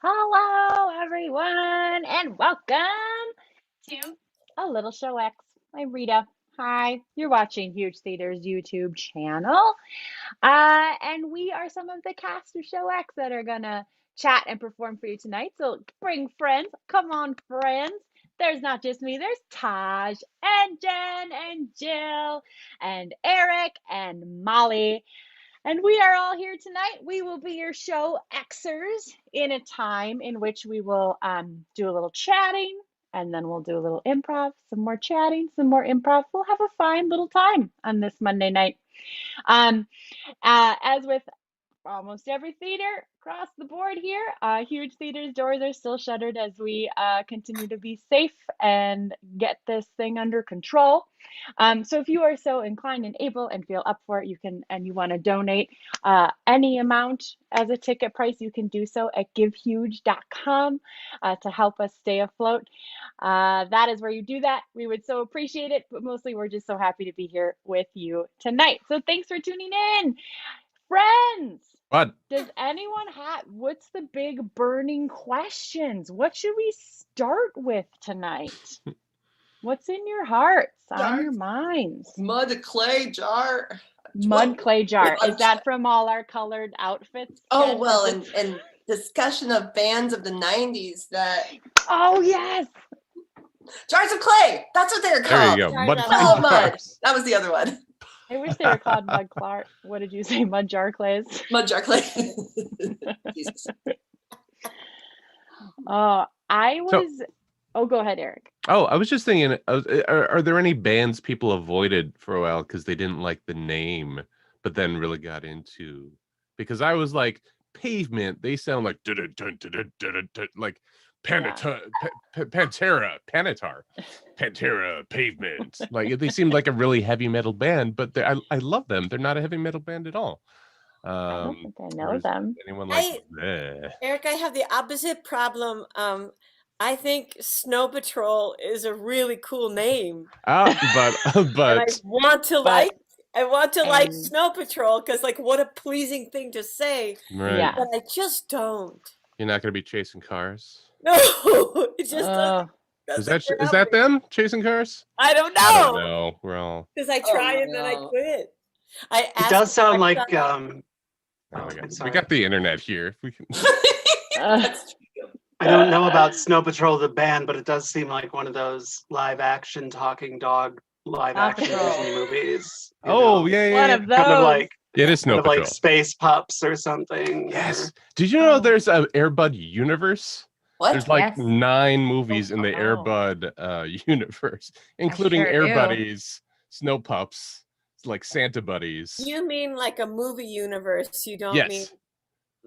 Hello, everyone, and welcome to A Little Show X. I'm Rita. Hi, you're watching Huge Theater's YouTube channel. And we are some of the cast of Show X that are gonna chat and perform for you tonight. So bring friends. Come on, friends. There's not just me, there's Taj and Jen and Jill and Eric and Molly. And we are all here tonight. We will be your show Xers in a time in which we will do a little chatting and then we'll do a little improv, some more chatting, some more improv. We'll have a fine little time on this Monday night. As with almost every theater across the board here, Huge Theater's doors are still shuttered as we continue to be safe and get this thing under control. So if you are so inclined and able and feel up for it, you can, and you want to donate any amount as a ticket price, you can do so at givehuge.com to help us stay afloat. That is where you do that. We would so appreciate it, but mostly we're just so happy to be here with you tonight. So thanks for tuning in. Friends, what does anyone have, what's the big burning questions? What should we start with tonight? What's in your hearts, on your minds? Mud clay jar. Mud clay jar. Is that from all our colored outfits? Oh, well, and discussion of bands of the 90s that... Oh, yes. Jars of clay. That's what they're called. There you go. Mud. That was the other one. I wish they were called mud clar. What did you say? Mud jar clays? Mud jar clay. Jesus. Oh, go ahead, Eric. Oh, I was just thinking, are there any bands people avoided for a while because they didn't like the name, but then really got into? Because I was like, Pavement, they sound like like Pantera, Pavement. Like they seemed like a really heavy metal band, but I love them. They're not a heavy metal band at all. I don't think I know them. Anyone like Eric, I have the opposite problem. I think Snow Patrol is a really cool name. But I want to like Snow Patrol because, like, what a pleasing thing to say. Right. Yeah. But I just don't. You're not going to be chasing cars. No, it just doesn't. Is that them chasing cars? I don't know. I don't know. We're all because I try and then I quit. It does sound like. We got the internet here. We can. I don't know about Snow Patrol the band, but it does seem like one of those live action talking dog live action Disney movies. Oh, yeah. One of those. Kind of like, it is Snow Patrol. Like Space Pups or something. Yes. Did you know there's an Air Bud universe? What? There's like 9 movies in the Air Bud universe, including Air Buddies, Snow Pups, like Santa Buddies. You mean like a movie universe? You don't mean?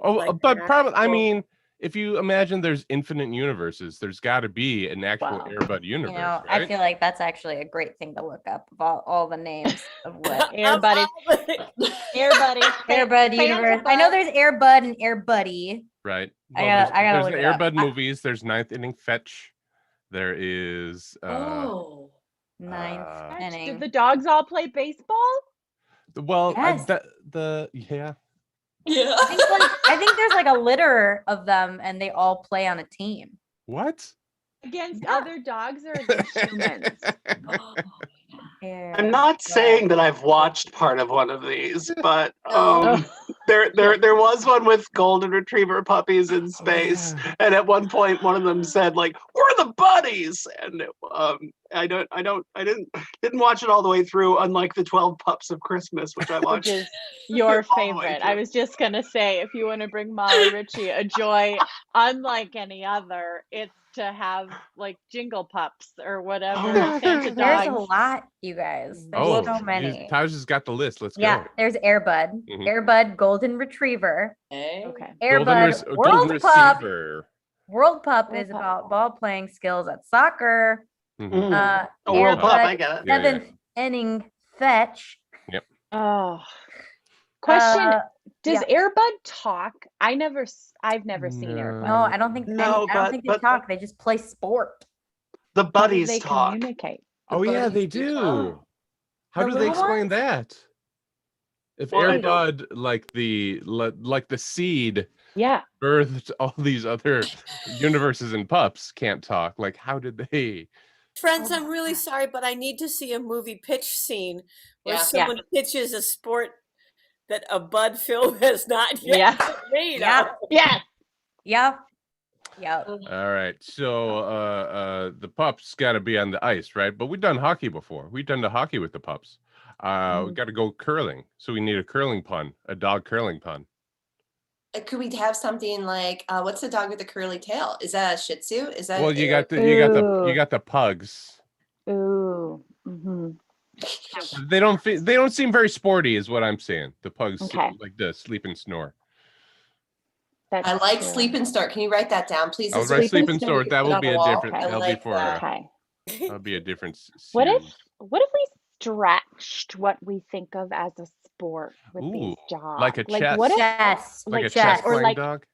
Oh, like but probably. I mean, if you imagine there's infinite universes, there's got to be an actual Air Bud universe. You know, right? I feel like that's actually a great thing to look up of all the names of what Air Buddy, Air Buddy, Air Bud universe. I know there's Air Bud and Air Buddy. Right. Well, I gotta there's look the it Air up. Bud movies. There's Ninth Inning Fetch. There is. Ninth inning. Did the dogs all play baseball? Well, Yes. yeah. Yeah. I think there's like a litter of them, and they all play on a team. What? Against other dogs or against humans? I'm not saying that I've watched part of one of these, but there was one with golden retriever puppies in space, and at one point one of them said like, "We're the buddies," and I didn't watch it all the way through, unlike the 12 Pups of Christmas, which I watched. Which is your favorite. I was just gonna say, if you want to bring Molly Ritchie a joy unlike any other, it's to have like Jingle Pups or whatever. There's a lot, you guys. There's so many. Taj has got the list. Let's go. Yeah, there's Air Bud, Air Bud Golden Retriever. Okay. Air Bud World Pup. World Pup is about ball playing skills at soccer. World Air Pup, Bud, I get it. 7th inning fetch. Yep. Oh. Question: Does Air Bud talk? I've never seen Air Bud. No, I don't think. I don't think they talk. They just play sport. The buddies they talk. Communicate. Oh yeah, they do. How do they explain that? If Well, Air Bud, like the seed, Yeah. birthed all these other universes and pups can't talk. Like, how did they? Friends, Oh I'm my really God. sorry, but I need to see a movie pitch scene where Yeah. someone pitches a sport that a Bud film has not yet Yeah. been made Yeah. of. Yeah. Yep. Yep. All right, so the pups got to be on the ice, right? But we've done hockey before. We've done the hockey with the pups. We got to go curling, so we need a curling pun, a dog curling pun. Could we have something like what's the dog with the curly tail? Is that a Shih Tzu? Is that Well, you got the Ooh. you got the pugs. Ooh. Mm-hmm. They don't seem very sporty, is what I'm saying. The pugs Okay. like to sleep and snore. That's I like true. sleep and snort. Can you write that down, please? I Is would there write sleep and something snore. we That put will on be the a wall? different. I That'll like be for that. Okay. that'll be a different. What if series. we stretched what we think of as a sport with these Ooh, dogs? like a chess. What if Chess. like a like chess or playing like dog?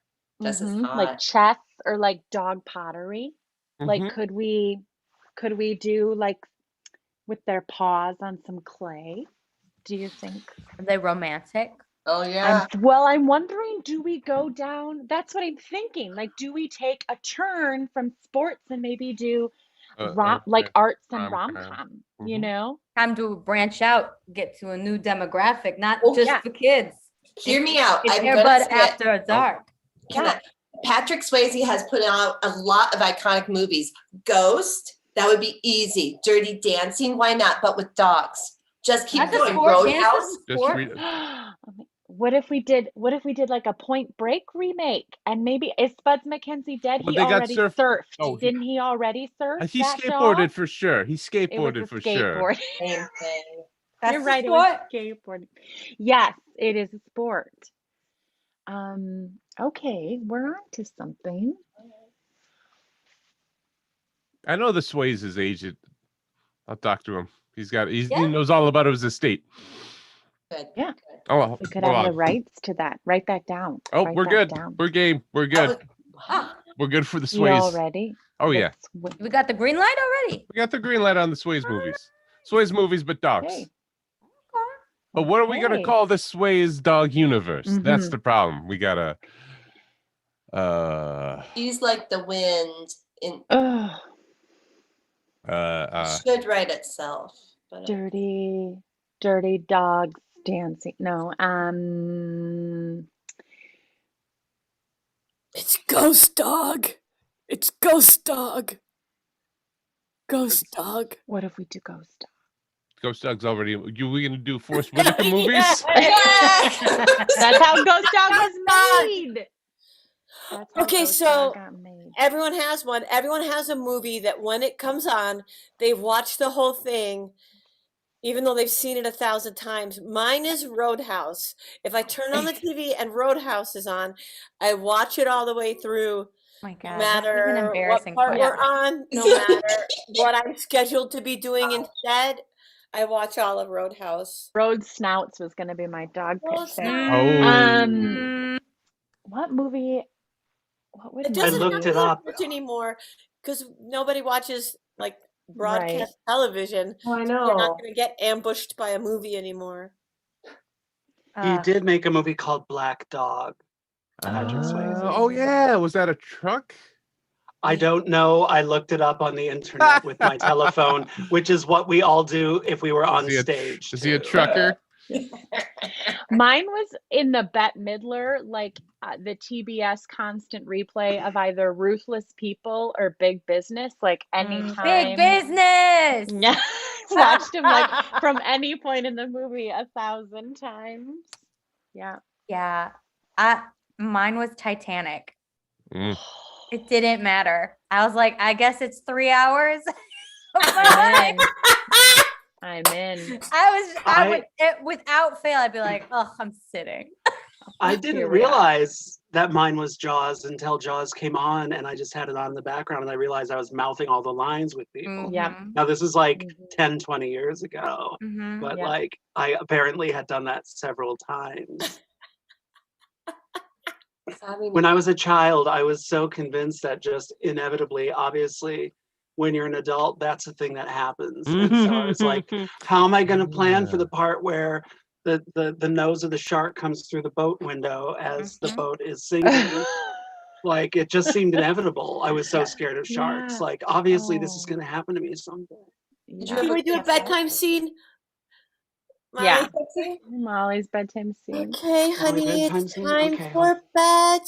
Chess is like hot. chess or like dog pottery? Like Mhm. could we do like with their paws on some clay? Do you think? Are they romantic? Oh yeah. I'm wondering, do we go down? That's what I'm thinking. Like, do we take a turn from sports and maybe do like arts and rom-com. rom-com, you Mhm. know? Time to branch out, get to a new demographic, not Oh, just yeah. for kids. Hear me out. It's I'm Air gonna Bud say it. after dark. Can Patrick Swayze has put out a lot of iconic movies. Ghost, that would be easy. Dirty Dancing, why not? But with dogs. Just keep That's a going. sport. Dance Roadhouse. is a Just sport. read. What if we did like a Point Break remake? And maybe is Spuds MacKenzie dead? Well, He they got already surf- surfed. Oh, Didn't he already surf He that skateboarded dog? for sure. He It was skateboarded a for sure. skateboard. Same thing. That's You're a right. It was sport. skateboarding. Yes, it is a sport. Okay, we're on to something. I know the Swayze's agent. I'll talk to him. He Yeah. knows all about his estate. Good. Yeah. Oh, We could hold have the on. rights to that. Write that down. Oh, Write we're that good. down. We're game. We're That good. was- Ah, We're good for the You all Swayze. ready? Oh yeah, we got the green light already. we got the green light on the Swayze movies. Swayze movies, but dogs. Okay. But what are we gonna Okay. call the Swayze dog universe? That's Mhm. the problem. We gotta. She's like the wind in Ugh, should write itself. But dirty dogs dancing. No. It's Ghost Dog. It's Ghost Dog. Ghost Dog. What if we do Ghost Dog? Ghost Dog's already. We gonna do Forrest Whitaker movies? That's how Ghost Dog was made. That's how Okay, Ghost so Dog got made. Everyone has one. Everyone has a movie that when it comes on, they've watched the whole thing, even though they've seen it 1,000 times. Mine is Roadhouse. If I turn on the TV and Roadhouse is on, I watch it all the way through, My no God, this is an matter what embarrassing part we're question. on, no matter what I'm scheduled to be doing instead. I watch all of Roadhouse. Road Snouts was going to be my dog Road pick there. Oh. Mm, What movie? What would It my doesn't looked have it to up. much anymore because nobody watches like Right. broadcast television. Oh, I You're not know. going to get ambushed by a movie anymore. He did make a movie called Black Dog. Patrick Swayze. Oh yeah, was that a truck? I don't know. I looked it up on the internet with my telephone, which is what we all do if we were on Is he a- stage. Is he a too. trucker? Mine was in the Bette Midler, like the TBS constant replay of either Ruthless People or Big Business, like anytime. Big business. Yeah, watched him like from any point in the movie 1,000 times. Yeah. Yeah. Mine was Titanic. Mm. It didn't matter. I was like, I guess it's 3 hours. I'm in. I'm in. I would without fail, I'd be like, oh, I'm sitting. I Here didn't we are. realize that mine was Jaws until Jaws came on, and I just had it on in the background, and I realized I was mouthing all the lines with people. Yeah. Now, this is like Mhm. 10, 20 years ago, Mhm. but Yeah. like I apparently had done that several times. I mean, When I was a child, I was so convinced that just inevitably, obviously, when you're an adult, that's the thing that happens. And so I was like, how am I going to plan for the part where the nose of the shark comes through the boat window as the boat is sinking. Like it just seemed inevitable. I was so scared of sharks. Yeah. Like obviously this is Oh. going to happen to me someday. Did you Yeah. have Can we do a bedtime scene? Yeah. Molly? Molly's bedtime scene. Okay, honey, bedtime it's scene? time Okay, for bed.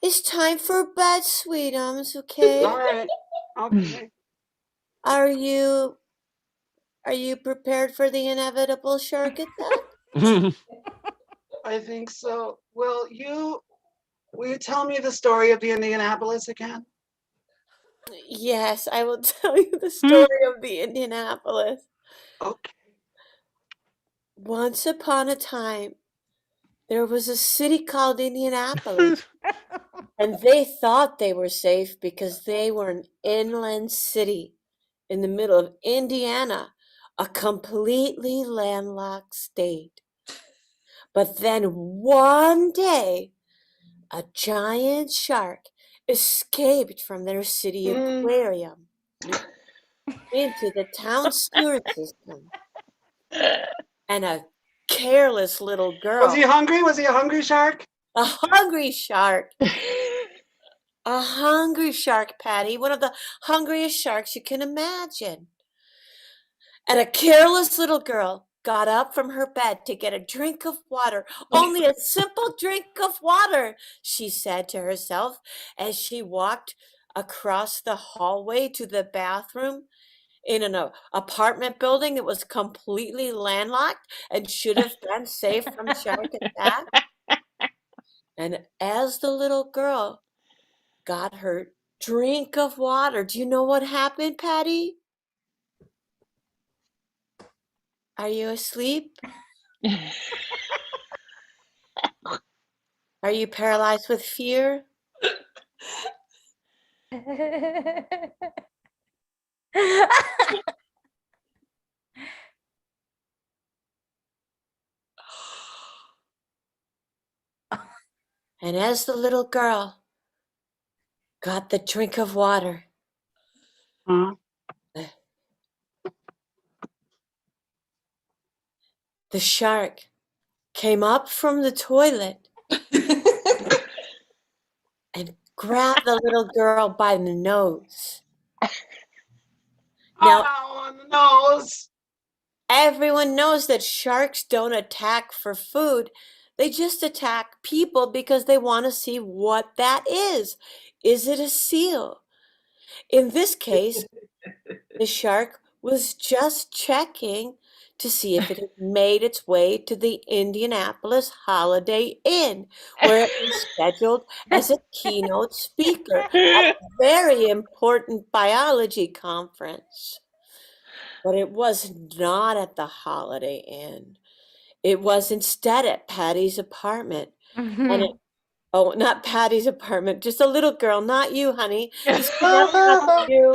It's time for bed, sweetums, okay? All right. Okay. Are you prepared for the inevitable shark attack? I think so. Will you tell me the story of the Indianapolis again? Yes, I will tell you the story of the Indianapolis. Okay. Once upon a time, there was a city called Indianapolis, and they thought they were safe because they were an inland city in the middle of Indiana, a completely landlocked state. But then one day, a giant shark escaped from their city aquarium into the town sewer system. And a careless little girl, Was he hungry? Was he a hungry shark? a hungry shark, a hungry shark, Patty, one of the hungriest sharks you can imagine. And a careless little girl got up from her bed to get a drink of water, only a simple drink of water, she said to herself as she walked across the hallway to the bathroom in an apartment building that was completely landlocked and should have been safe from shark attack. And as the little girl got her drink of water, do you know what happened, Patty? Are you asleep? Are you paralyzed with fear? And as the little girl got the drink of water, Huh? the shark came up from the toilet and grabbed the little girl by the nose. Now, Ow, on the nose. everyone knows that sharks don't attack for food. They just attack people because they want to see what that is. Is it a seal? In this case, the shark was just checking to see if it had made its way to the Indianapolis Holiday Inn, where it was scheduled as a keynote speaker at a very important biology conference. But it was not at the Holiday Inn. It was instead at Patty's apartment. And it, oh, not Patty's apartment, just a little girl, not you, honey. This could never happen to you.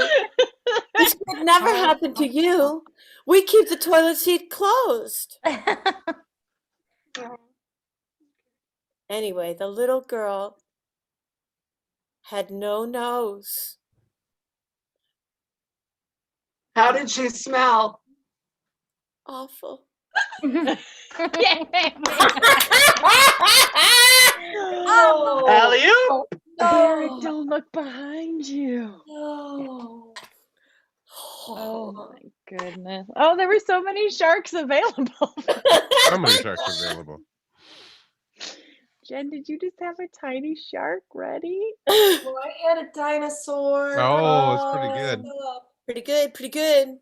This could never happen to you. We keep the toilet seat closed. Anyway, the little girl had no nose. How did she smell? Awful. Oh, Alley-oop. Barry, don't look behind you. no. Oh my goodness. Oh, there were so many sharks available. How many sharks are available? Jen, did you just have a tiny shark ready? Well, I had a dinosaur. Oh, it's pretty good. Pretty good, pretty good.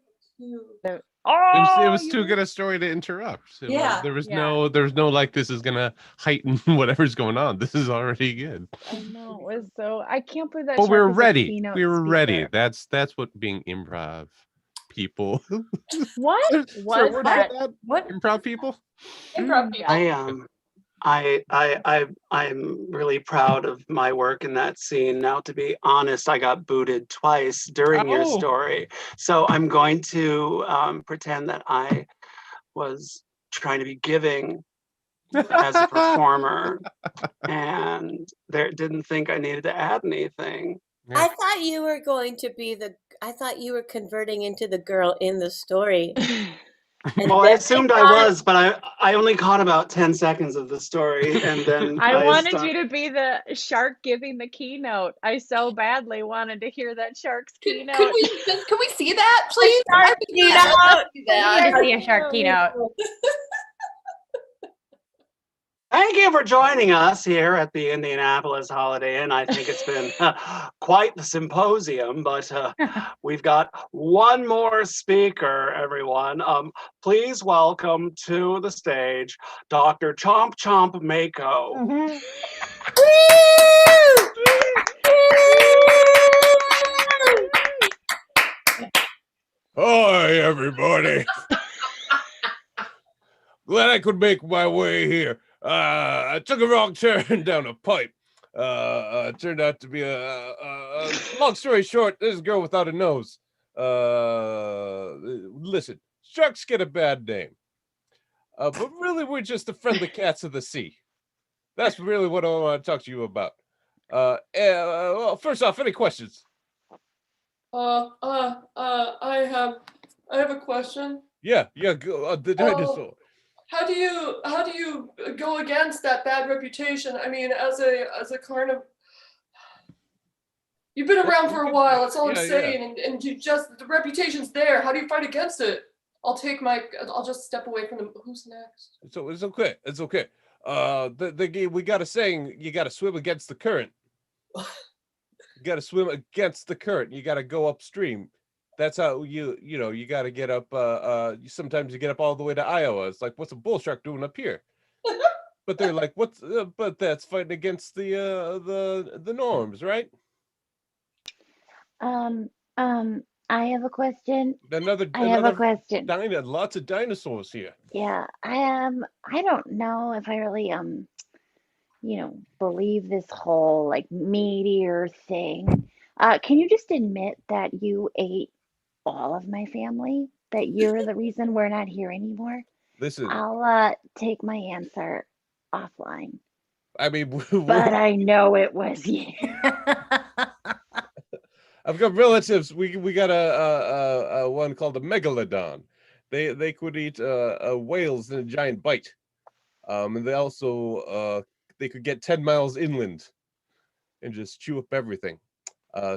Oh, It was too good a story to interrupt. Yeah. There was no like this is gonna heighten whatever's going on. This is already good. I know, it was so. I can't believe that. But we shark were was a ready. keynote We were ready. speaker. That's what being improv people. What Is there a was word that? for that? What? Improv people? Improv people. I'm really proud of my work in that scene. Now, to be honest, I got booted twice during your Oh. story. So I'm going to pretend that I was trying to be giving as a performer and didn't think I needed to add anything. Yeah. I thought you were going to be I thought you were converting into the girl in the story. Well, I assumed I was, but I only caught about 10 seconds of the story, and then I wanted stopped. you to be the shark giving the keynote. I so badly wanted to hear that shark's keynote. Can we see that, please? Shark keynote. See that. I need to see a shark keynote. Thank you for joining us here at the Indianapolis Holiday Inn. I think it's been quite the symposium, but we've got one more speaker, everyone. Please welcome to the stage Dr. Chomp Chomp Mako. Hi, everybody. Glad I could make my way here. I took a wrong turn down a pipe. Turned out to be a long story short, this girl without a nose. Listen, sharks get a bad name. But really, we're just the friendly cats of the sea. That's really what I want to talk to you about. Well, first off, any questions? I have a question. Yeah, go, the dinosaur. How do you go against that bad reputation? I mean, as a carnivore, you've been around for a while. That's all I'm saying, and you just the reputation's there. How do you fight against it? I'll just step away from them. Who's next? So it's okay. It's okay. We got a saying: you got to swim against the current. You got to swim against the current. You got to go upstream. That's how you got to get up. Sometimes you get up all the way to Iowa. It's like, what's a bull shark doing up here? But they're like, what's? But that's fighting against the norms, right? I have a question. I have a question. Lots of dinosaurs here. Yeah, I don't know if I really believe this whole like meteor thing. Can you just admit that you ate all of my family? That you're the reason we're not here anymore? Listen, I'll take my answer offline. I mean, but I know it was you. I've got relatives. We got a one called a megalodon. They could eat whales in a giant bite. And they also they could get 10 miles inland and just chew up everything.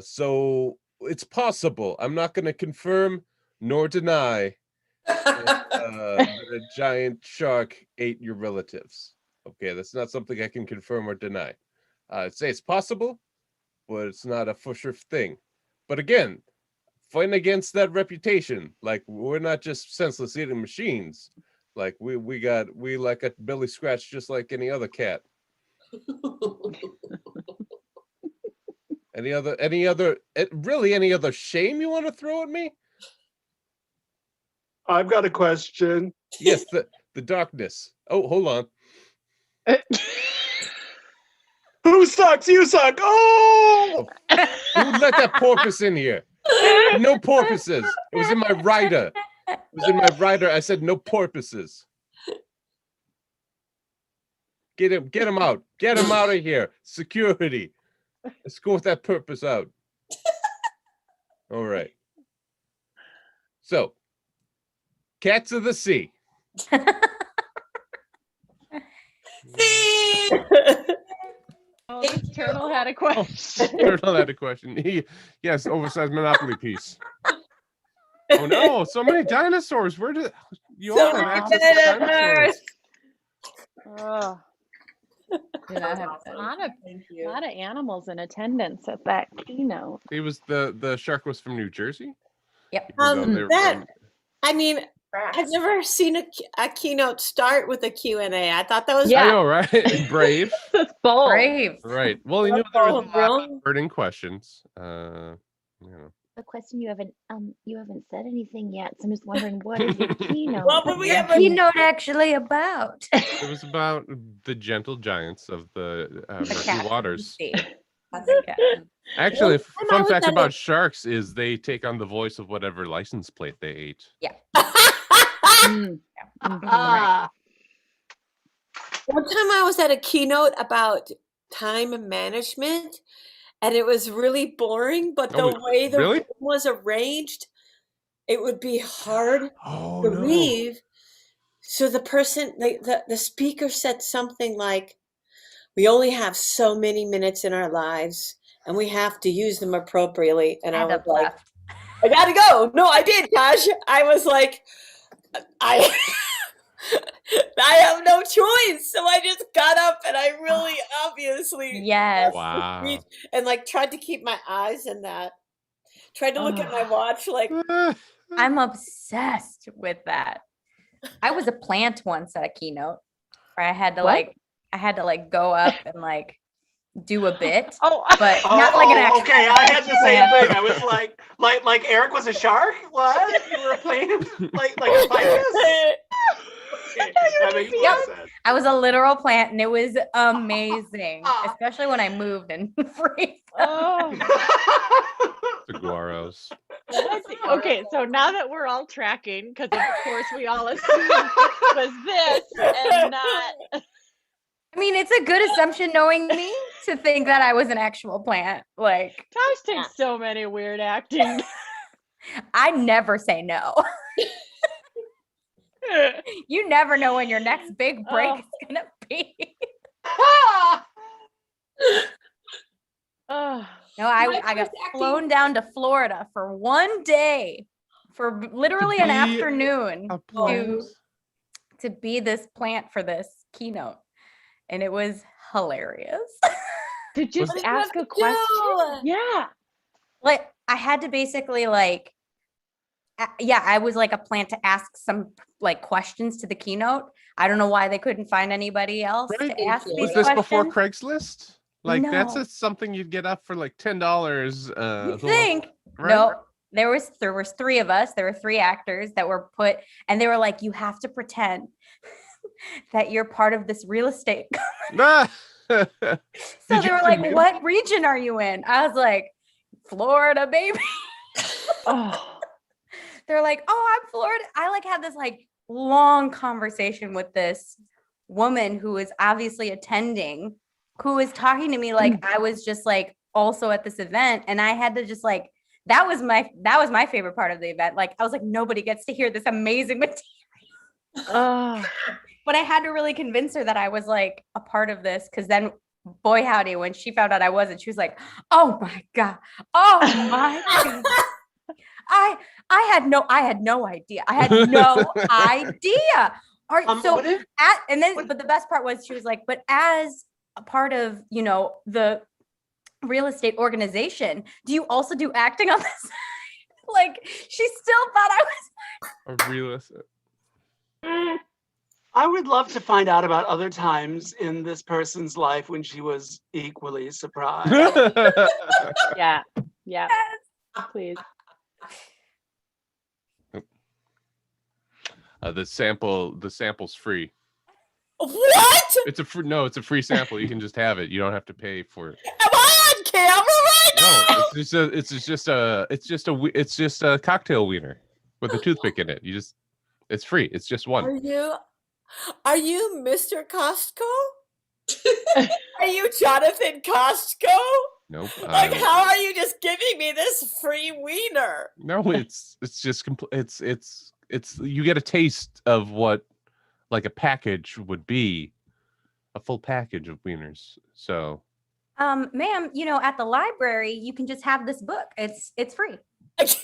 So it's possible. I'm not going to confirm nor deny that a giant shark ate your relatives. Okay, that's not something I can confirm or deny. I'd say it's possible, but it's not a for sure thing. But again, fighting against that reputation, like we're not just senseless eating machines. Like we like a belly scratch just like any other cat. Any other shame you want to throw at me? I've got a question. Yes, the darkness. Oh, hold on. Who sucks? You suck. Oh! Who let that porpoise in here? No porpoises. It was in my rider. I said no porpoises. Get him out. Get him out of here. Security. Escort that porpoise out. All right. So, cats of the sea. See? Oh, this turtle had a question. Turtle had a question. Yes, oversized Monopoly piece. Oh no, so many dinosaurs. Where did you all have access to dinosaurs? Oh, a lot of animals in attendance at that keynote. It was the shark was from New Jersey. Yep. I mean, I've never seen a keynote start with a Q&A. I thought that was I know, right? Brave. That's bold. Brave. Right. Well, you know there was a lot of burning questions. The question you haven't said anything yet, so I'm just wondering what is the keynote? What were we What's the keynote actually about? It was about the gentle giants of the murky waters. Actually, fun fact about sharks is they take on the voice of whatever license plate they ate. Yeah. One time I was at a keynote about time management, and it was really boring, but the way the room was arranged, it would be hard Oh to no. leave. So the person, the speaker said something like, we only have so many minutes in our lives and we have to use them appropriately. And I was like, I gotta go. No, I did, Josh. I was like, I have no choice. So I just got up and I really obviously Yes. Wow. and like tried to keep my eyes in that. Tried to look at my watch like I'm obsessed with that. I was a plant once at a keynote where I had to like go up and like do a bit. Oh, But not like an actual okay. I had the same plant. thing. I was like Eric was a shark. What? You were playing like a virus? Okay, that makes more Yep. sense. I was a literal plant and it was amazing, especially when I moved and free. oh. Saguaros. Okay, so now that we're all tracking, because of course we all assumed it was this and not. I mean, it's a good assumption knowing me to think that I was an actual plant. Like, Tosh takes so many weird acting. I never say no. You never know when your next big break is gonna be. Oh, No, I got flown down to Florida for one day, for literally an be afternoon A plant. to be this plant for this keynote, and it was hilarious. to just did you ask have a to question. do? Yeah. Like I had to basically like, I was like a plant to ask some like questions to the keynote. I don't know why they couldn't find anybody else Right. to ask these Was this before questions. Craigslist? Like that's No. something you'd get up for like $10. You think? right? No, there was three of us. There were three actors that were put, and they were like, you have to pretend that you're part of this real estate. Ah! So Did they you were like, commute? what region are you in? I was like, Florida, baby. Oh. They're like, oh, I'm Florida. I like had this like long conversation with this woman who was obviously attending, who was talking to me like I was just like also at this event, and I had to just like that was my favorite part of the event. Like I was like, nobody gets to hear this amazing material. Oh. But I had to really convince her that I was like a part of this, because then boy howdy, when she found out I wasn't, she was like, oh my god, oh my god. I had no idea. I had no idea. All right, so What if- but the best part was she was like, but as a part of, you know, the real estate organization, do you also do acting on this side? Like she still thought I was A realist. I would love to find out about other times in this person's life when she was equally surprised. Yeah. Yeah. Please. The sample's free. What? It's a free sample. You can just have it. You don't have to pay for it. Am I on camera right now? No, it's just a cocktail wiener with a toothpick in it. It's free. It's just one. Are you Mr. Costco? Are you Jonathan Costco? Nope. Like, how are you just giving me this free wiener? No, it's just it's you get a taste of what like a package would be, a full package of wieners. So, ma'am, you know, at the library, you can just have this book. It's free. But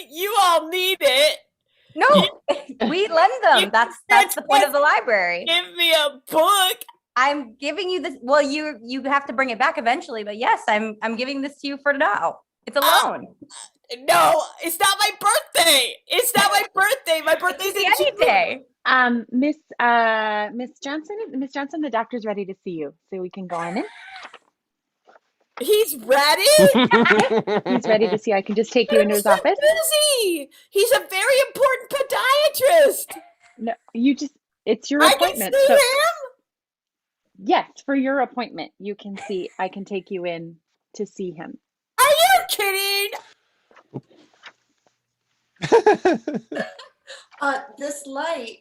you all need it. No, we lend them. That's the point of the library. Give me a book. I'm giving you this. Well, you have to bring it back eventually, but yes, I'm giving this to you for now. It's a loan. No, it's not my birthday. It's not my birthday. My birthday's in Any June. day. Miss Johnson, the doctor's ready to see you, so we can go on in. He's ready. He's ready to see you. I can just take you into his office. Busy. He's a very important podiatrist. No, it's your I can appointment. see So, him. yes, for your appointment, you can see. I can take you in to see him. Are you kidding? This light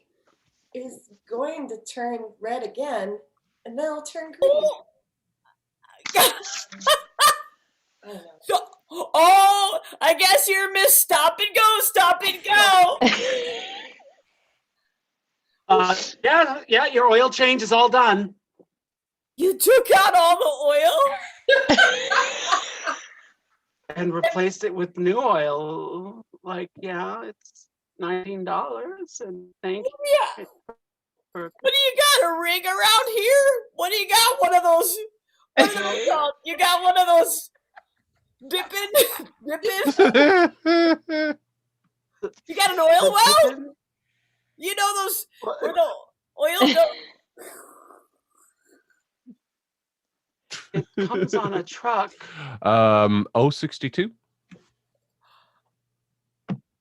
is going to turn red again, and then it'll turn green. I know. So, Oh, I guess you're Miss Stop and Go, Stop and Go. Yeah, your oil change is all done. You took out all the oil? And replaced it with new oil. Like, yeah, it's $19. And thank Yeah. you. For, What do you got? A rig around here? What do you got? One of those? What are those called? You got one of those dipping? You got an oil well? You know those where the oil go? it comes on a truck. 062.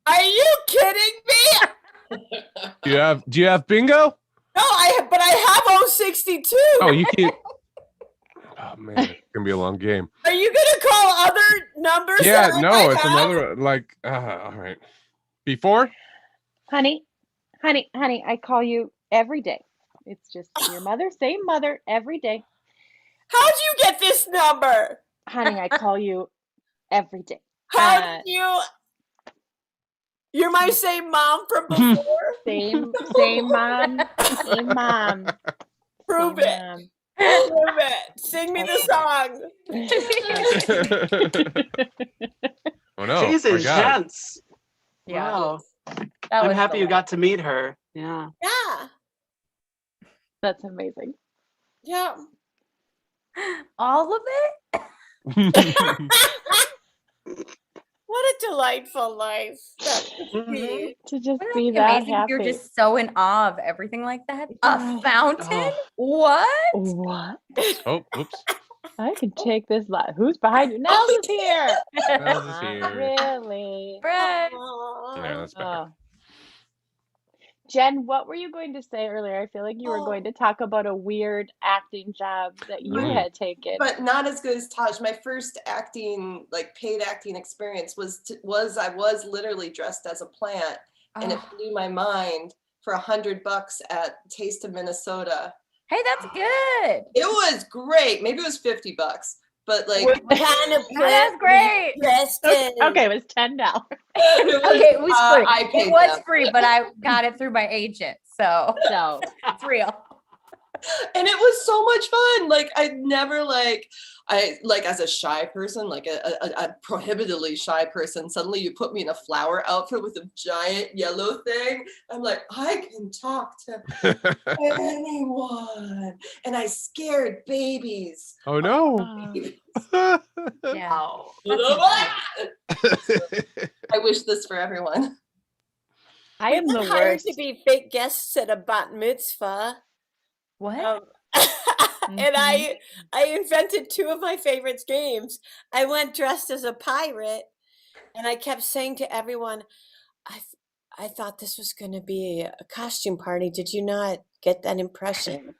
Are you kidding me? Do you have bingo? No, but I have 062. Oh, you can't. Oh man, it's gonna be a long game. Are you gonna call other numbers? Yeah, that I no, might it's have? another like. All right. Before? Honey, I call you every day. It's just your mother, same mother, every day. How'd you get this number? Honey, I call you every day. How did you? You're my same mom from before. Same mom, same mom. Prove same it. mom. Prove it. Sing me the song. Oh no! She's forgot. intense. Yeah. Wow. That I'm was happy you delightful. got to meet her. Yeah. Yeah. That's amazing. Yeah. All of it? What a delightful life. That would Mm-hmm. be. To just Wouldn't be it be that amazing if happy. you're just so in awe of everything like that? Yeah. A fountain? Oh. What? What? Oh, oops. I can take this life. Who's behind you? Nels is here. Nels is Not here. really. Brett. Yeah, that's better. Oh. Jen, what were you going to say earlier? I feel like you were going to talk about a weird acting job that you Mm. had taken. But not as good as Taj. My first acting, like paid acting experience was I was literally dressed as a plant, and it blew my mind for $100 at Taste of Minnesota. Hey, that's good. It was great. Maybe it was $50, but like What kind of No, that's great. dressed in? Okay, it was $10. it was, Okay, it was free. I paid It was them. free, but I got it through my agent, so So it's real. And it was so much fun. Like I never as a shy person, like a prohibitively shy person, suddenly you put me in a flower outfit with a giant yellow thing. I'm like, I can talk to anyone. And I scared babies. Oh no! Yeah. Wow. I wish this for everyone. I am the We've been hired worst. to be fake guests at a bat mitzvah. What? And I invented two of my favorite games. I went dressed as a pirate, and I kept saying to everyone, I thought this was going to be a costume party. Did you not get that impression?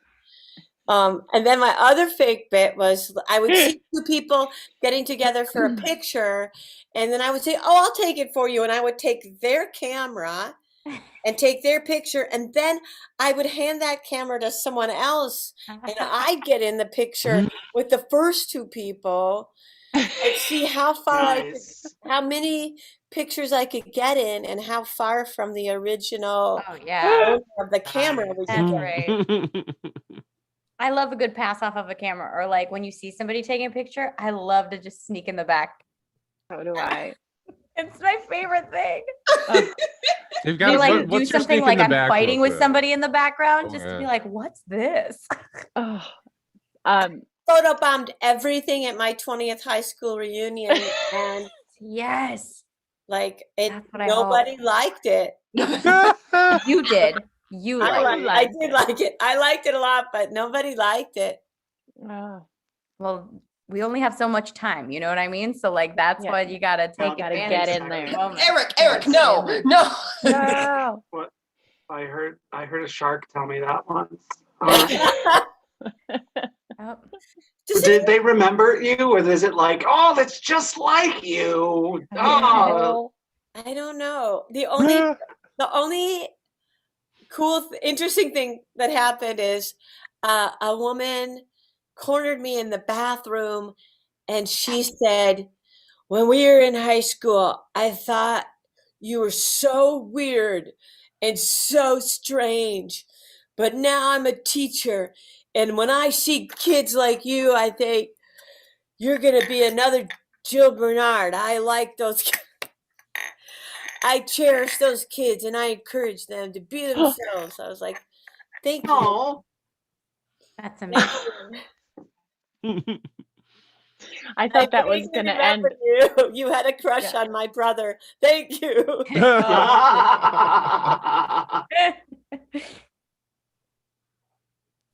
And then my other fake bit was I would see two people getting together for a picture, and then I would say, "Oh, I'll take it for you," and I would take their camera and take their picture, and then I would hand that camera to someone else, and I'd get in the picture with the first two people and see how far Nice. how many pictures I could get in, and how far from the original Oh yeah. owner of the camera we could That's get. great. I love a good pass off of a camera, or like when you see somebody taking a picture, I love to just sneak in the back. So do I. It's my favorite thing. They've They got like what, do what's your something sneak like in the I'm back fighting look with then? somebody in the background, Oh, just to yeah. be like, "What's this?" Oh. Photobombed everything at my 20th high school reunion, and Yes, like That's what I nobody liked it. you did. You I like. like- I did like it. I liked it a lot, but nobody liked it. Oh. Well, we only have so much time. You know what I mean? So like that's Yeah. why you gotta take Gotta advantage get of in every there. moment. Eric, no. No. I heard a shark tell me that once. Oh, Did they remember you, or is it like, oh, that's just like you? Oh, I don't know. The only cool, interesting thing that happened is a woman cornered me in the bathroom, and she said, when we were in high school, I thought you were so weird and so strange. But now I'm a teacher. And when I see kids like you, I think you're going to be another Jill Bernard. I like those kids. I cherish those kids and I encourage them to be themselves. I was like, thank you. Oh, That's amazing. I thought that was going to end. You. You had a crush on my brother. Thank you.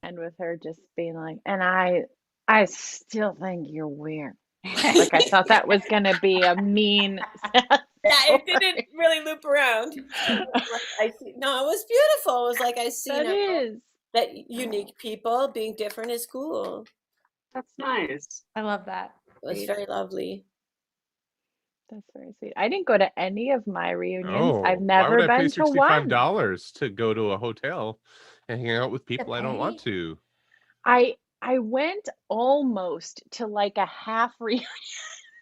And with her just being like, and I still think you're weird. Like I thought that was going to be a mean. Yeah, it didn't really loop around. I see. No, it was beautiful. It was like I see That is. that unique people being different is cool. that's nice. I love that. It was very lovely. That's very sweet. I didn't go to any of my reunions. Oh, I've why never would I pay been to one. $65 to go to a hotel and hang out with people I don't want to? I went almost to like a half reunion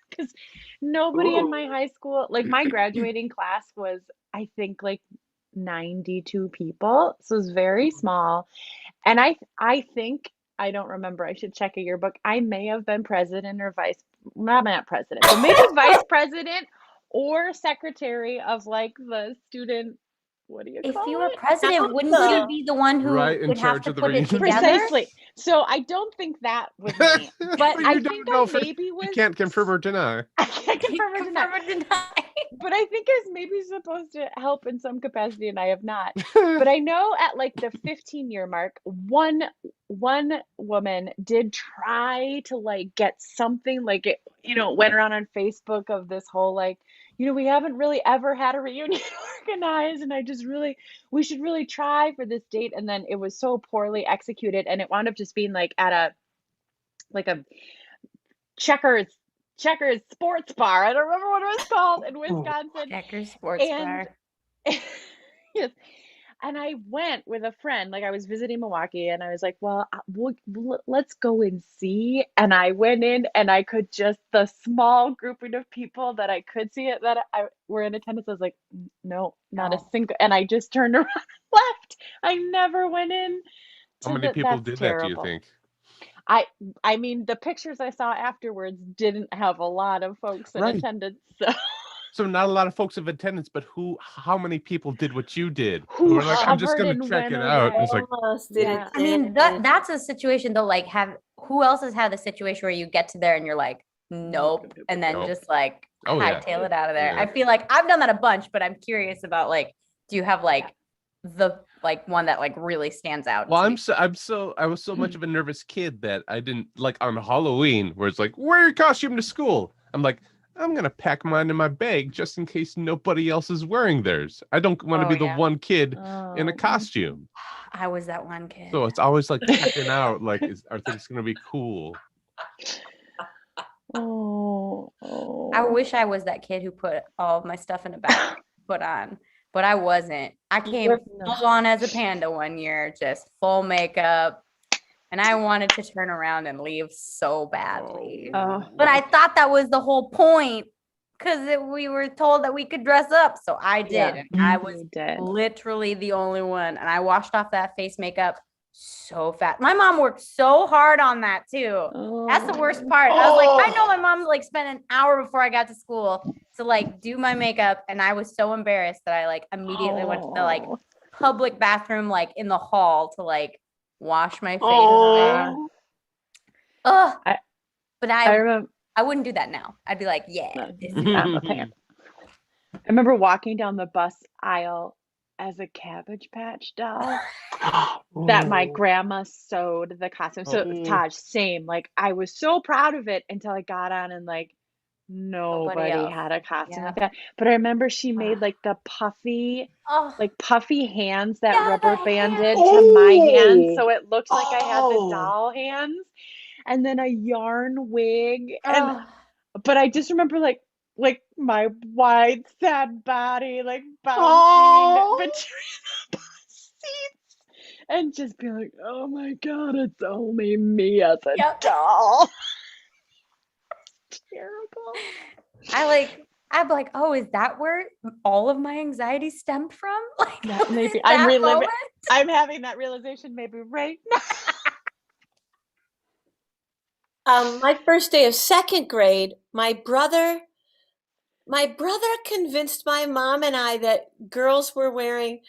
because nobody in my high school, like my graduating class was, I think, like 92 people. So it was very small. And I think, I don't remember, I should check a yearbook. I may have been president or not president, but maybe vice president or secretary of like the student, what do you If call you were it? president, wouldn't you be the one who Right, in would have charge to of the put it reunion. together? Precisely. So I don't think that was me, but You I don't think know I for- maybe was. You can't confirm or deny. I can't confirm or deny. Confirm or deny. But I think I was maybe supposed to help in some capacity, and I have not. But I know at like the 15-year mark, one woman did try to like get something like it, went around on Facebook of this whole like, we haven't really ever had a reunion organized, and we should really try for this date. And then it was so poorly executed, and it wound up just being like at a checkers sports bar. I don't remember what it was called in Wisconsin. Checkers Sports And- Bar. Yes. And I went with a friend, like I was visiting Milwaukee, and I was like, well, let's go and see. And I went in, and I could the small grouping of people that I could see it, that I were in attendance. I was like, no, not a single. And I just turned around and left. I never went in. How many people did that, do you think? I mean, the pictures I saw afterwards didn't have a lot of folks in Right. attendance. So So not a lot of folks of attendance, but how many people did what you did? Who were like, I'm just hovered gonna and check it went out. away. It's like, Almost did Yeah. it. I mean, that's a situation though. Like, who else has had the situation where you get to there and you're like, nope, and then Nope. just like Oh, yeah. hightail it out of there. Yeah. I feel like I've done that a bunch, but I'm curious about like, do you have like the one that like really stands out? well, to I was so much of a nervous kid that I didn't like on Halloween where it's like, wear your costume to school. I'm like, I'm gonna pack mine in my bag just in case nobody else is wearing theirs. I don't want to Oh, be the yeah. one kid in a Oh, costume. I was that one kid. So it's always like checking out, like, are things gonna be cool? I wish I was that kid who put all of my stuff in a bag to put on, but I wasn't. I came full on as a panda one year, just full makeup, and I wanted to turn around and leave so badly. Oh. But I thought that was the whole point because we were told that we could dress up, so I did. Yeah. And I was You did. literally the only one, and I washed off that face makeup so fast. My mom worked so hard on that too. That's the worst part. I was like, I know my mom like spent an hour before I got to school to like do my makeup, and I was so embarrassed that I like immediately went to the like Oh. public bathroom like in the hall to like wash my face. Oh. Ugh. I But I remember. I wouldn't do that now. I'd be like, yeah. No, this it's not the pan. I remember walking down the bus aisle as a Cabbage Patch doll that my grandma sewed the costume. So it was Oh. Taj, same. Like I was so proud of it until I got on and like nobody else. had a costume Yeah. like that. But I remember she made like the puffy hands that Yeah, the rubber hands. banded to my hands. Oh. So it looked like I had the Oh. doll hands. And then a yarn wig. And Ugh. but I just remember like my wide sad body like bouncing Oh. between the bus seats and just be like, oh my god, it's only me as a Yep. doll. It's terrible. I'm like, oh, is that where all of my anxiety stemmed from? Like, Yeah, maybe that I'm reliving. moment? I'm having that realization maybe right now. My first day of second grade, my brother convinced my mom and I that girls were wearing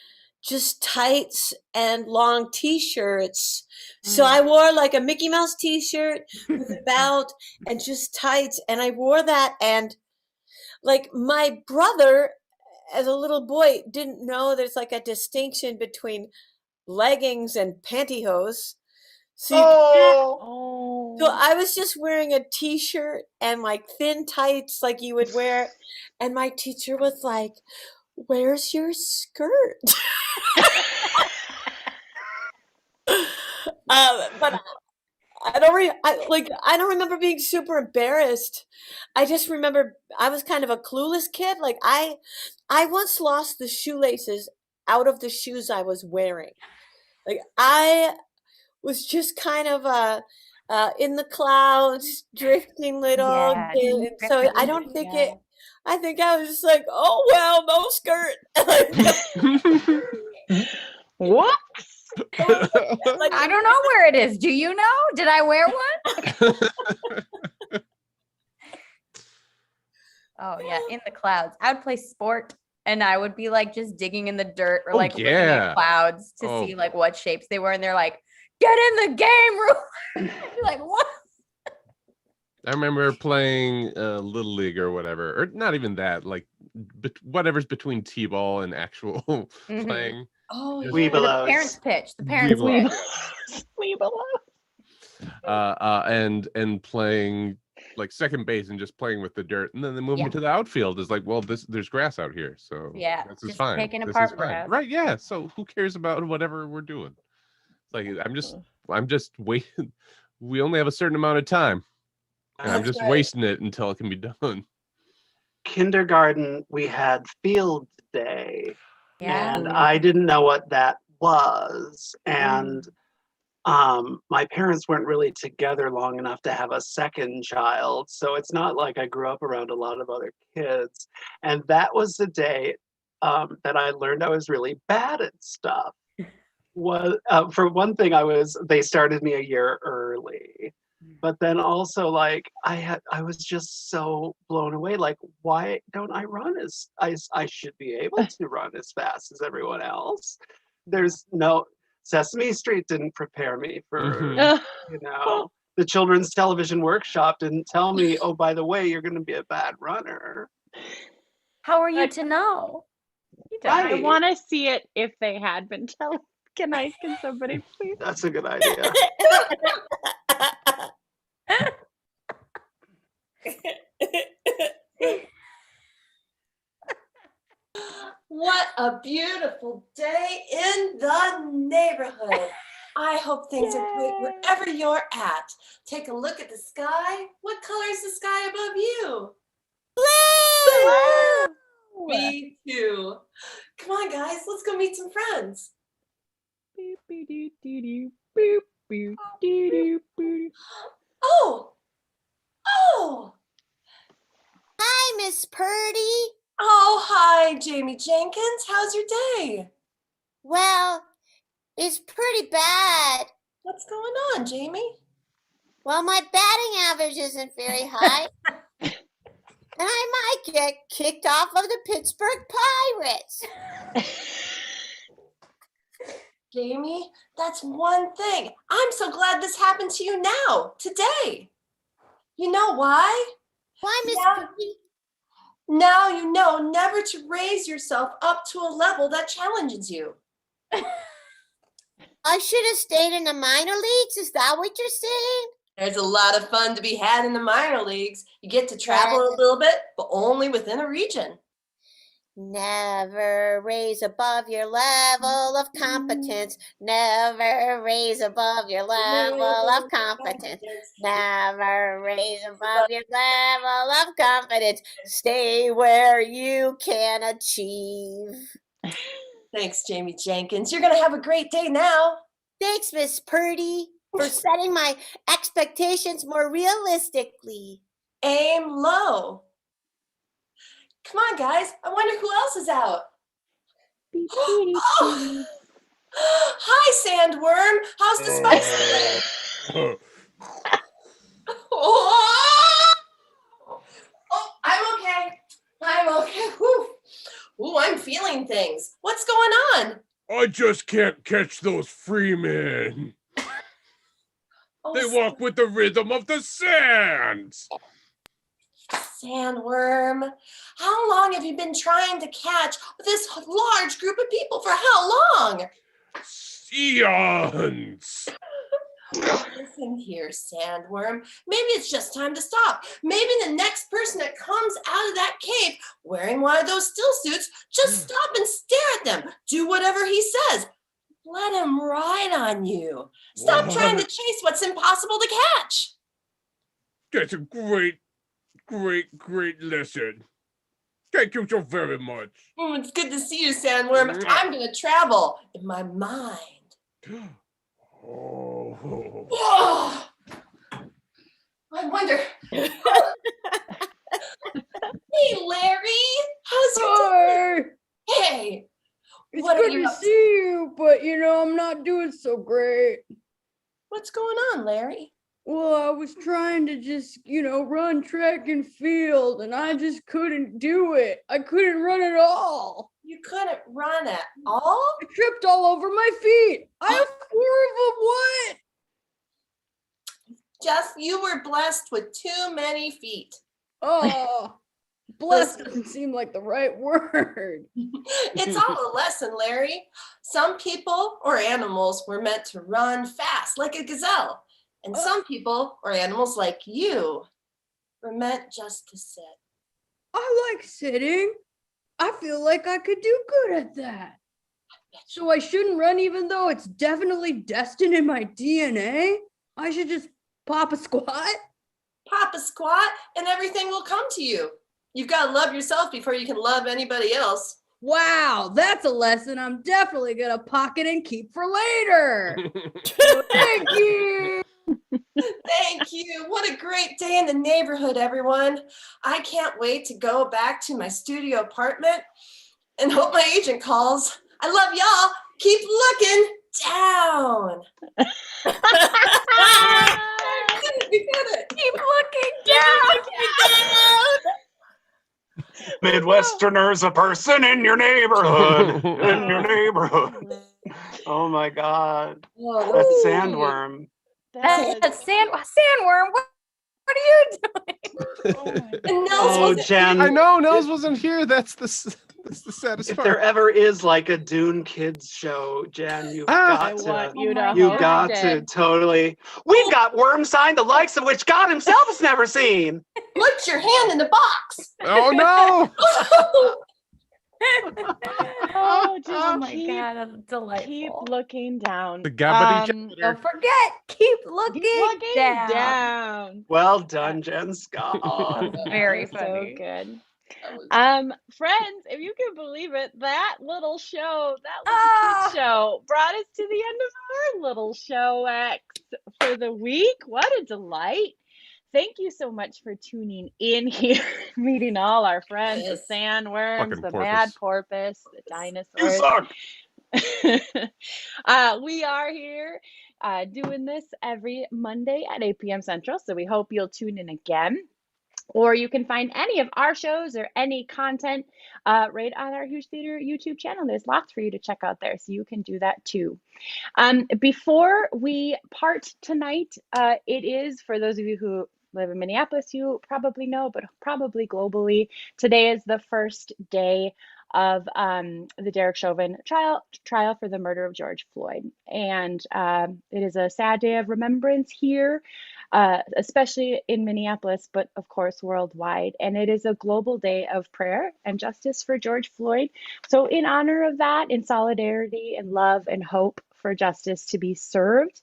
just tights and long t-shirts. So I wore like a Mickey Mouse t-shirt with a belt and just tights, and I wore that, and like my brother as a little boy didn't know there's like a distinction between leggings and pantyhose. So you can't. Oh, So I was just wearing a t-shirt and like thin tights like you would wear, and my teacher was like, "Where's your skirt?" But I don't remember being super embarrassed. I just remember I was kind of a clueless kid. Like I once lost the shoelaces out of the shoes I was wearing. Like I was just kind of in the clouds, drifting little Yeah, kid. And so I don't think Yeah. I think I was just like, oh well, no skirt. Whoops. Like, I don't know where it is. Do you know? Did I wear one? Oh yeah, in the clouds. I would play sport, and I would be like just digging in the dirt or Oh, like looking yeah. at clouds to Oh. see like what shapes they were, and they're like, "Get in the game, Ruler." I'd be like, what? I remember playing Little League or whatever, or not even that, like whatever's between T-ball and actual Mhm. playing. oh, Just- Or the Weebelows. parents' pitch. The parents' Weebelows. pitch. Leave alone. And playing like second base and just playing with the dirt, and then they move me Yeah. to the outfield. Is like, well, there's grass out here, so Yeah, this is just fine. taking This apart is fine. grass. Right? Yeah. So who cares about whatever we're doing? Like I'm just waiting. We only have a certain amount of time, and I'm That's just right. wasting it until it can be done. Kindergarten, we had field day, Yeah. and I didn't know what that was. And my parents weren't really together long enough to have a second child, so it's not like I grew up around a lot of other kids. And that was the day that I learned I was really bad at stuff. Was for one thing, they started me a year early, but then also like I was just so blown away. Like, why don't I run as I should be able to run as fast as everyone else? There's no Sesame Street didn't prepare me for Mhm. the children's television workshop didn't tell me, oh, by the way, you're going to be a bad runner. How are you to know? You don't. I Right. want to see it if they had been telling. Can somebody please? That's a good idea. what a beautiful day in the neighborhood. I hope things are great Yay. wherever you're at. Take a look at the sky. What color is the sky above you? Me too. Come on, guys, let's go meet some friends. Boop, boop, doo, doo, doo, boop, boop, doo, doo, boop. Oh, oh, Hi, Miss Purdy. oh, hi, Jamie Jenkins. How's your day? Well, it's pretty bad. What's going on, Jamie? Well, my batting average isn't very high. And I might get kicked off of the Pittsburgh Pirates. Jamie, that's one thing. I'm so glad this happened to you now, today. You know why? Why, Miss Yeah. Purdy? Now you know never to raise yourself up to a level that challenges you. I should have stayed in the minor leagues. Is that what you're saying? There's a lot of fun to be had in the minor leagues. You get to travel a little bit, but only within a region. Never raise above your level of competence. Never raise above your level of competence. Never raise above your level of confidence. Stay where you can achieve. Thanks, Jamie Jenkins. You're going to have a great day now. Thanks, Miss Purdy, for setting my expectations more realistically. Aim low. Come on, guys. I wonder who else is out. Beep, beep, beep, Oh! Hi, Sandworm. How's the spice today? Oh, I'm okay. I'm okay. Whew. Ooh, I'm feeling things. What's going on? I just can't catch those freemen. Oh, They walk with the rhythm of the sands. Sandworm. How long have you been trying to catch this large group of people? For how long? Eons. Listen here, Sandworm. Maybe it's just time to stop. Maybe the next person that comes out of that cave wearing one of those still suits, just stop and stare at them. Do whatever he says. Let him ride on you. Stop trying to chase what's impossible to catch. That's a great lesson. Thank you so very much. It's good to see you, Sandworm. I'm going to travel in my mind. Oh. Whoa! I wonder. Hey, Larry. How's your day? Hey. It's What are good you to up to? see you, but I'm not doing so great. What's going on, Larry? Well, I was trying to just, run track and field, and I just couldn't do it. I couldn't run at all. You couldn't run at all? I tripped all over my feet. I have 4 of them. What? Just you were blessed with too many feet. Oh, blessed doesn't seem like the right word. It's all a lesson, Larry. Some people or animals were meant to run fast like a gazelle. And some people or animals like you were meant just to sit. I like sitting. I feel like I could do good at that. So I shouldn't run even though it's definitely destined in my DNA? I should just pop a squat? Pop a squat and everything will come to you. You've got to love yourself before you can love anybody else. Wow, that's a lesson I'm definitely gonna pocket and keep for later. Thank you. Thank you. What a great day in the neighborhood, everyone. I can't wait to go back to my studio apartment and hope my agent calls. I love y'all. Keep looking down. We did it. Keep looking down. Midwesterners, a person in your neighborhood. In your neighborhood. Oh my God. Oh, That's Sandworm. That's Sandworm. What are you doing? and Nels Oh, wasn't Jen. I know Nels wasn't here. That's the saddest If part. there ever is like a Dune Kids show, Jen, you've Ah. I got want to. you to my You host got it. to totally. We've got Wormsign, the likes of which God himself has never seen. put your hand in the box. Oh no! Oh, just Oh my keep, God, that's delightful. keep looking down. The gabbity Don't jabber. forget, keep looking, Keep looking down. down. Well done, Jen Scott. Very That was funny. So good. That was- Friends, if you can believe it, that little show, that little Ah. kid show brought us to the end of our little show X for the week. What a delight. Thank you so much for tuning in here, meeting all our friends, Yes. the sandworms, Fucking the porpoise. mad porpoise, the You dinosaurs. suck. We are here doing this every Monday at 8 p.m. Central, so we hope you'll tune in again. Or you can find any of our shows or any content right on our Huge Theater YouTube channel. There's lots for you to check out there, so you can do that too. Before we part tonight, it is, for those of you who live in Minneapolis, you probably know, but probably globally, today is the first day of the Derek Chauvin trial for the murder of George Floyd. And it is a sad day of remembrance here, especially in Minneapolis, but of course worldwide. And it is a global day of prayer and justice for George Floyd. So in honor of that, in solidarity and love and hope for justice to be served,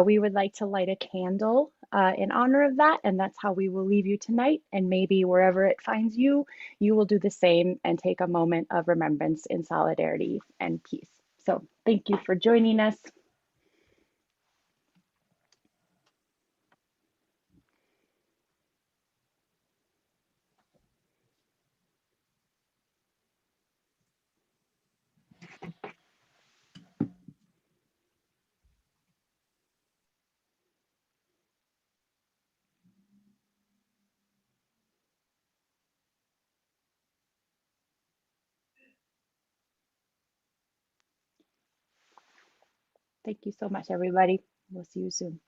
we would like to light a candle in honor of that. And that's how we will leave you tonight. And maybe wherever it finds you, you will do the same and take a moment of remembrance in solidarity and peace. So thank you for joining us. Thank you so much, everybody. We'll see you soon.